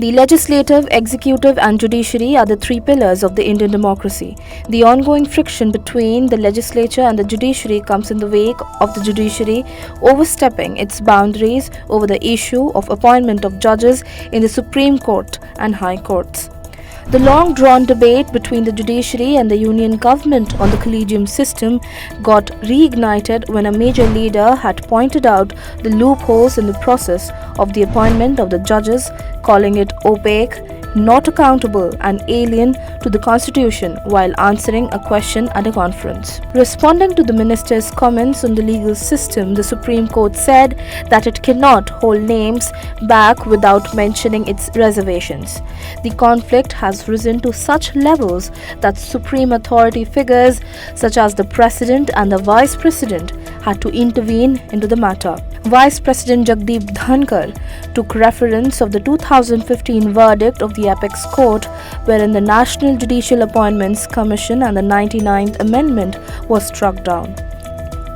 The legislative, executive, and judiciary are the three pillars of the Indian democracy. The ongoing friction between the legislature and the judiciary comes in the wake of the judiciary overstepping its boundaries over the issue of appointment of judges in the Supreme Court and High Courts. The long-drawn debate between the judiciary and the union government on the collegium system got reignited when a major leader had pointed out the loopholes in the process of the appointment of the judges, calling it opaque, not accountable, and alien to the constitution while answering a question at a conference. Responding to the minister's comments on the legal system, the Supreme Court said that it cannot hold names back without mentioning its reservations. The conflict has risen to such levels that supreme authority figures such as the President and the Vice President had to intervene into the matter. Vice President Jagdeep Dhankhar took reference of the 2015 verdict of the Apex Court, wherein the National Judicial Appointments Commission and the 99th Amendment was struck down.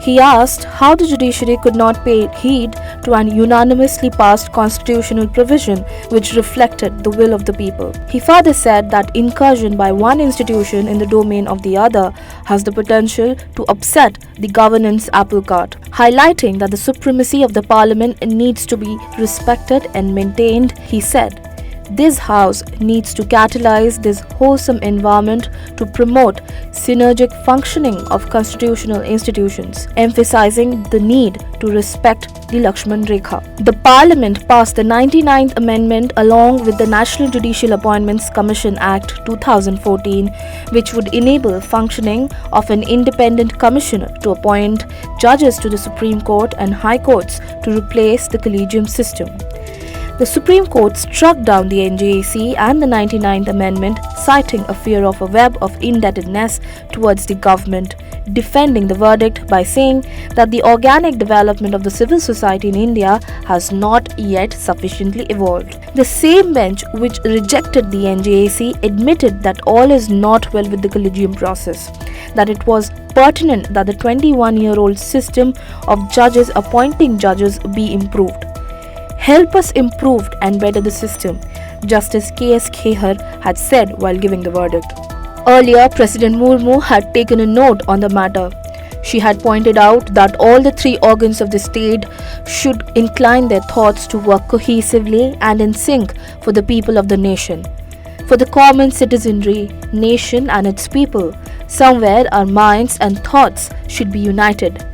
He asked how the judiciary could not pay heed to an unanimously passed constitutional provision which reflected the will of the people. He further said that incursion by one institution in the domain of the other has the potential to upset the governance apple cart, highlighting that the supremacy of the parliament needs to be respected and maintained. He said, "This House needs to catalyze this wholesome environment to promote synergic functioning of constitutional institutions, emphasizing the need to respect the Lakshman Rekha." The Parliament passed the 99th Amendment along with the National Judicial Appointments Commission Act 2014, which would enable functioning of an independent commissioner to appoint judges to the Supreme Court and High Courts to replace the collegium system. The Supreme Court struck down the NJAC and the 99th Amendment, citing a fear of a web of indebtedness towards the government, defending the verdict by saying that the organic development of the civil society in India has not yet sufficiently evolved. The same bench which rejected the NJAC admitted that all is not well with the collegium process, that it was pertinent that the 21-year-old system of judges appointing judges be improved. "Help us improve and better the system," Justice K.S. Kheher had said while giving the verdict. Earlier, President Murmu had taken a note on the matter. She had pointed out that all the three organs of the state should incline their thoughts to work cohesively and in sync for the people of the nation. For the common citizenry, nation and its people, somewhere our minds and thoughts should be united.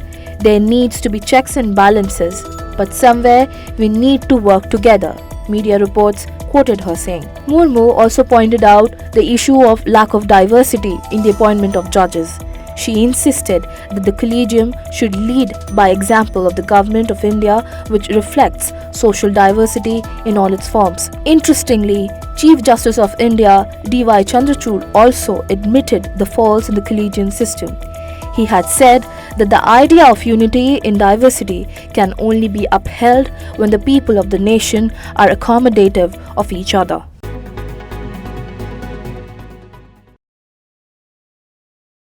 There needs to be checks and balances, but somewhere we need to work together, media reports quoted her saying. Murmu also pointed out the issue of lack of diversity in the appointment of judges. She insisted that the collegium should lead by example of the Government of India, which reflects social diversity in all its forms. Interestingly, Chief Justice of India D.Y. Chandrachud also admitted the faults in the collegium system. He had said that the idea of unity in diversity can only be upheld when the people of the nation are accommodative of each other.